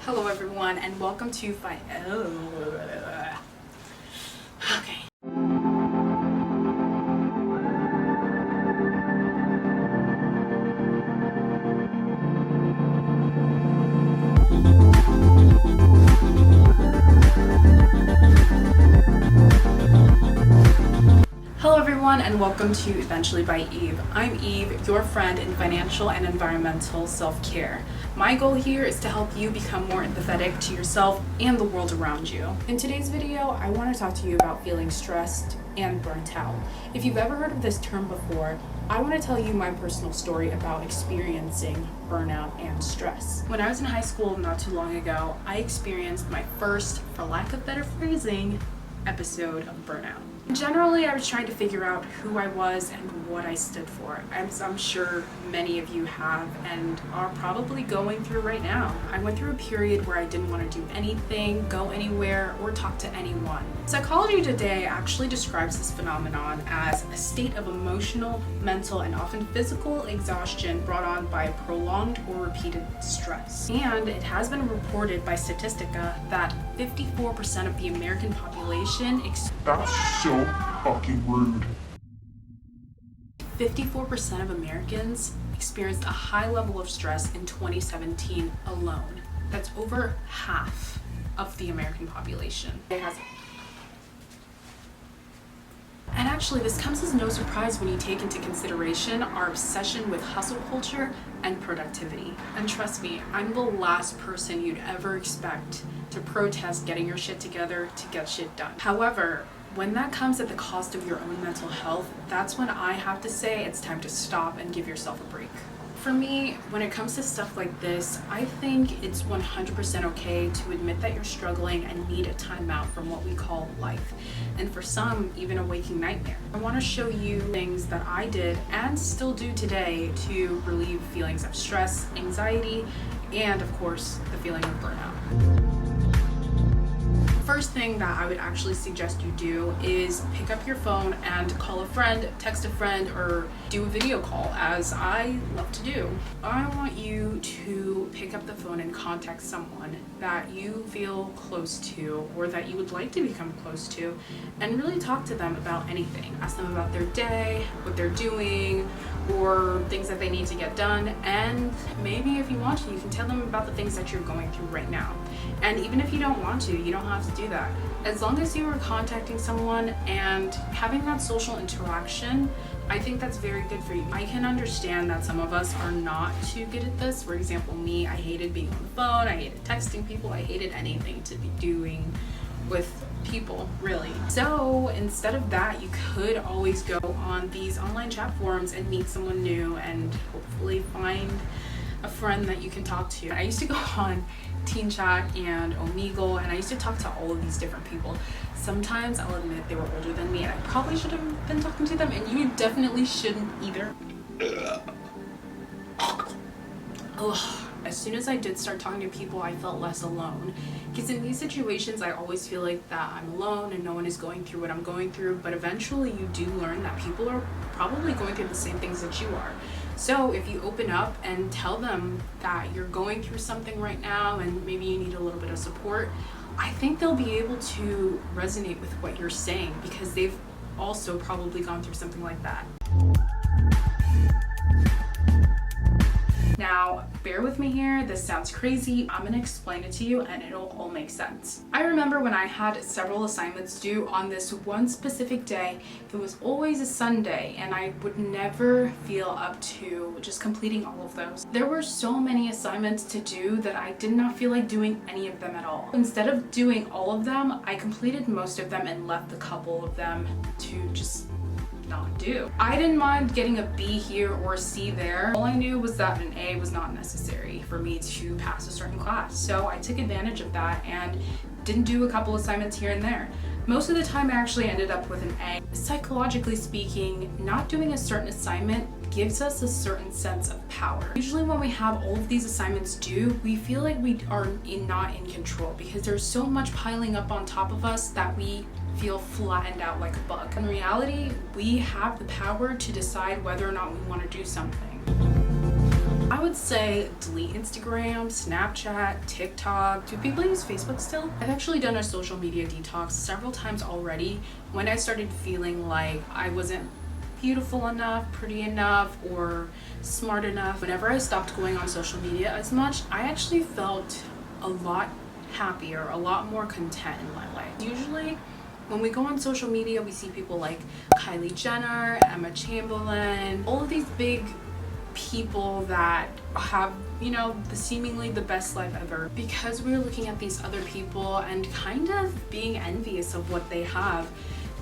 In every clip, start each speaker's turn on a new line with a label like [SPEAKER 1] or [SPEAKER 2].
[SPEAKER 1] Hello everyone and welcome to Okay. Hello everyone and welcome to Eventually by Eve. I'm Eve, your friend in financial and environmental self-care. My goal here is to help you become more empathetic to yourself and the world around you. In today's video, I want to talk to you about feeling stressed and burnt out. If you've ever heard of this term before, I want to tell you my personal story about experiencing burnout and stress. When I was in high school not too long ago, I experienced my first, for lack of better phrasing, episode of burnout. Generally, I was trying to figure out who I was and what I stood for, as I'm sure many of you have and are probably going through right now. I went through a period where I didn't want to do anything, go anywhere, or talk to anyone. Psychology Today actually describes this phenomenon as a state of emotional, mental, and often physical exhaustion brought on by prolonged or repeated stress. And it has been reported by Statistica that 54% of the American population
[SPEAKER 2] That's so fucking rude.
[SPEAKER 1] 54% of Americans experienced a high level of stress in 2017 alone. That's over half of the American population. And actually, this comes as no surprise when you take into consideration our obsession with hustle culture and productivity. And trust me, I'm the last person you'd ever expect to protest getting your shit together to get shit done. However, when that comes at the cost of your own mental health, that's when I have to say it's time to stop and give yourself a break. For me, when it comes to stuff like this, I think it's 100% okay to admit that you're struggling and need a timeout from what we call life. And for some, even a waking nightmare. I want to show you things that I did and still do today to relieve feelings of stress, anxiety, and of course, the feeling of burnout. First thing that I would actually suggest you do is pick up your phone and call a friend, text a friend, or do a video call, as I love to do. I want you to pick up the phone and contact someone that you feel close to or that you would like to become close to and really talk to them about anything. Ask them about their day, what they're doing, or things that they need to get done, and maybe if you want to, you can tell them about the things that you're going through right now. And even if you don't want to, you don't have to do that. As long as you are contacting someone and having that social interaction, I think that's very good for you. I can understand that some of us are not too good at this. For example, me, I hated being on the phone, I hated texting people, I hated anything to be doing with people, really. So instead of that, you could always go on these online chat forums and meet someone new and hopefully find a friend that you can talk to. I used to go on Teen Chat and Omegle, and I used to talk to all of these different people. Sometimes I'll admit they were older than me and I probably should have been talking to them, and you definitely shouldn't either. Ugh. As soon as I did start talking to people, I felt less alone. Because in these situations, I always feel like that I'm alone and no one is going through what I'm going through. But eventually you do learn that people are probably going through the same things that you are. So if you open up and tell them that you're going through something right now and maybe you need a little bit of support, I think they'll be able to resonate with what you're saying because they've also probably gone through something like that. Now, bear with me here, this sounds crazy. I'm gonna explain it to you and it'll all make sense. I remember when I had several assignments due on this one specific day. It was always a Sunday and I would never feel up to just completing all of those. There were so many assignments to do that I did not feel like doing any of them at all. Instead of doing all of them, I completed most of them and left a couple of them to just not do. I didn't mind getting a B here or a C there. All I knew was that an A was not necessary for me to pass a certain class. So I took advantage of that and didn't do a couple assignments here and there. Most of the time I actually ended up with an A. Psychologically speaking, not doing a certain assignment gives us a certain sense of power. Usually when we have all of these assignments due, we feel like we are not in control because there's so much piling up on top of us that we feel flattened out like a bug. In reality, we have the power to decide whether or not we want to do something. I would would say delete Instagram, Snapchat, TikTok. Do people use Facebook still? I've actually done a social media detox several times already when I started feeling like I wasn't beautiful enough, pretty enough, or smart enough. Whenever I stopped going on social media as much, I actually felt a lot happier, a lot more content in my life. Usually when we go on social media, we see people like Kylie Jenner, Emma Chamberlain, all of these big people that have, seemingly the best life ever. Because we're looking at these other people and kind of being envious of what they have,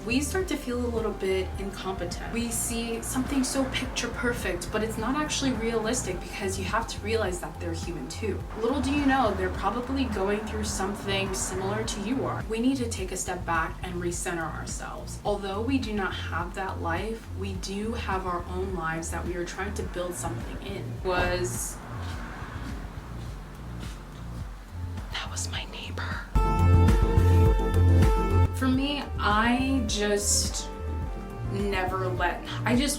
[SPEAKER 1] we start to feel a little bit incompetent. We see something so picture perfect, but it's not actually realistic, because you have to realize that they're human too. Little do you know, they're probably going through something similar to you are. We need to take a step back and recenter ourselves. Although we do not have that life, we do have our own lives that we are trying to build something in. That was my neighbor. For me, I just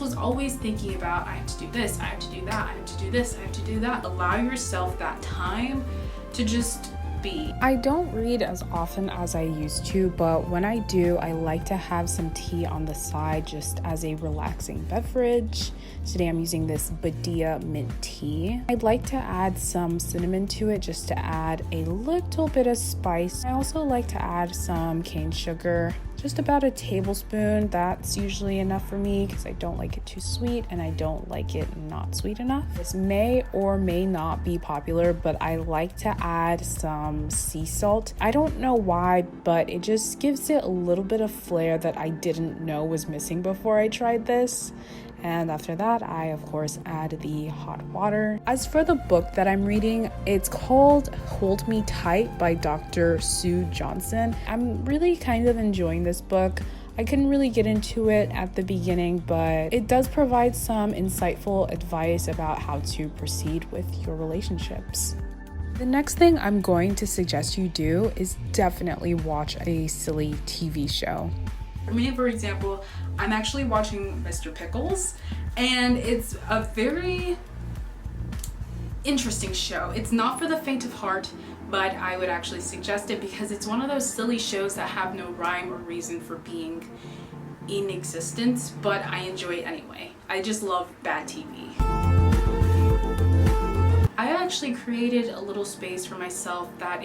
[SPEAKER 1] was always thinking about, I have to do this, I have to do that, I have to do this, I have to do that. Allow yourself that time to just be.
[SPEAKER 3] I don't read as often as I used to, but when I do, I like to have some tea on the side just as a relaxing beverage. Today I'm using this Badia mint tea. I'd like to add some cinnamon to it just to add a little bit of spice. I also like to add some cane sugar, just about a tablespoon. That's usually enough for me because I don't like it too sweet and I don't like it not sweet enough. This may or may not be popular, but I like to add some sea salt. I don't know why, but it just gives it a little bit of flair that I didn't know was missing before I tried this. And after that, I of course add the hot water. As for the book that I'm reading, it's called Hold Me Tight by Dr. Sue Johnson. I'm really kind of enjoying this book. I couldn't really get into it at the beginning, but it does provide some insightful advice about how to proceed with your relationships. The next thing I'm going to suggest you do is definitely watch a silly TV show.
[SPEAKER 1] For me, for example, I'm actually watching Mr. Pickles, and it's a very interesting show. It's not for the faint of heart, but I would actually suggest it because it's one of those silly shows that have no rhyme or reason for being in existence, but I enjoy it anyway. I just love bad TV. I actually created a little space for myself that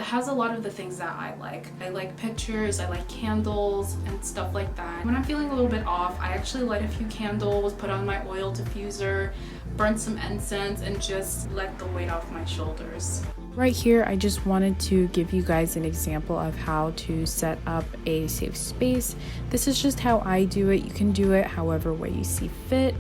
[SPEAKER 1] has a lot of the things that I like. I like pictures, I like candles and stuff like that. When I'm feeling a little bit off, I actually light a few candles, put on my oil diffuser, burn some incense, and just let the weight off my shoulders.
[SPEAKER 3] Right here, I just wanted to give you guys an example of how to set up a safe space. This is just how I do it. You can do it however way you see fit.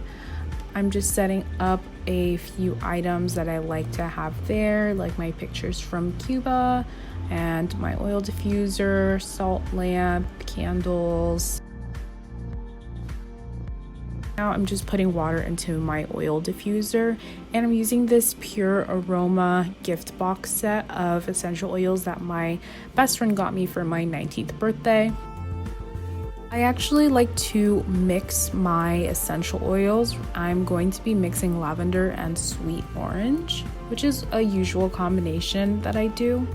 [SPEAKER 3] I'm just setting up a few items that I like to have there, like my pictures from Cuba and my oil diffuser, salt lamp, candles. Now I'm just putting water into my oil diffuser, and I'm using this Pure Aroma gift box set of essential oils that my best friend got me for my 19th birthday. I actually like to mix my essential oils. I'm going to be mixing lavender and sweet orange, which is a usual combination that I do.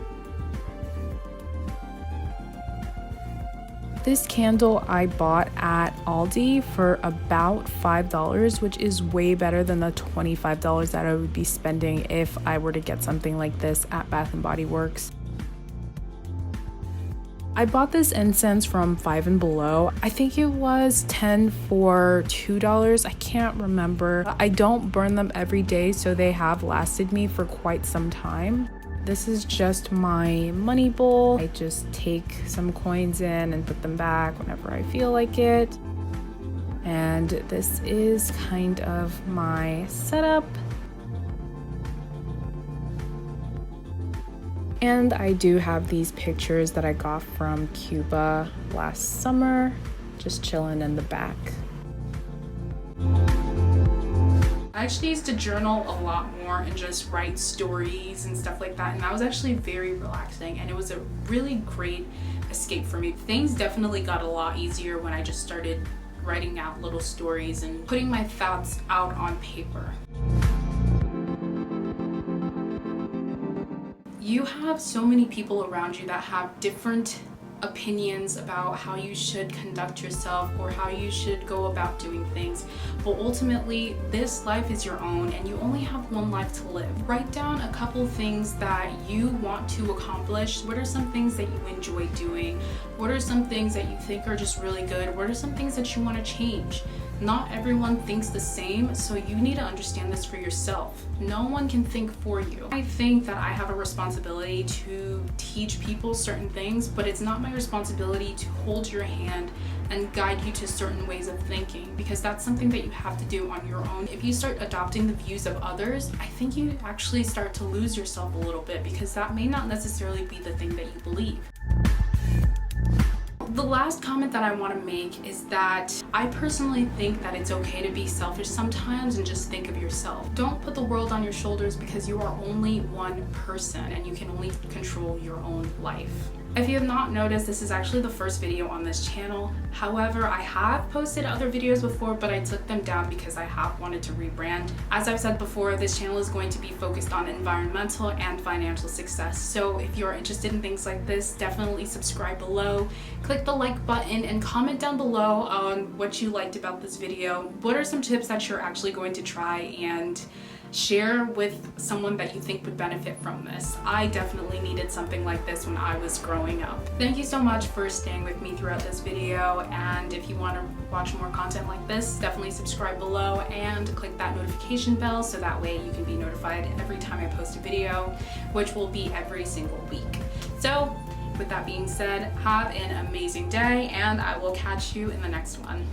[SPEAKER 3] This candle I bought at Aldi for about $5, which is way better than the $25 that I would be spending if I were to get something like this at Bath & Body Works. I bought this incense from Five and Below. I think it was 10 for $2. I can't remember. I don't burn them every day, so they have lasted me for quite some time. This is just my money bowl. I just take some coins in and put them back whenever I feel like it. And this is kind of my setup. And I do have these pictures that I got from Cuba last summer, just chilling in the back.
[SPEAKER 1] I actually used to journal a lot more and just write stories and stuff like that, and that was actually very relaxing, and it was a really great escape for me. Things definitely got a lot easier when I just started writing out little stories and putting my thoughts out on paper. you have so many people around you that have different opinions about how you should conduct yourself or how you should go about doing things, but ultimately this life is your own and you only have one life to live. Write down a couple things that you want to accomplish. What are some things that you enjoy doing? What are some things that you think are just really good? What are some things that you want to change? Not everyone thinks the same, so you need to understand this for yourself. No one can think for you. I think that I have a responsibility to teach people certain things, but it's not my responsibility to hold your hand and guide you to certain ways of thinking, because that's something that you have to do on your own. If you start adopting the views of others, I think you actually start to lose yourself a little bit, because that may not necessarily be the thing that you believe. The last comment that I want to make is that I personally think that it's okay to be selfish sometimes and just think of yourself. Don't put the world on your shoulders, because you are only one person and you can only control your own life. If you have not noticed, this is actually the first video on this channel. However, I have posted other videos before, but I took them down because I have wanted to rebrand. As I've said before, this channel is going to be focused on environmental and financial success. So if you're interested in things like this, definitely subscribe below, click the like button, and comment down below on what you liked about this video. What are some tips that you're actually going to try and share with someone that you think would benefit from this? I definitely needed something like this when I was growing up. Thank you so much for staying with me throughout this video, and if you want to watch more content like this, definitely subscribe below and click that notification bell so that way you can be notified every time I post a video, which will be every single week. So with that being said, have an amazing day and I will catch you in the next one.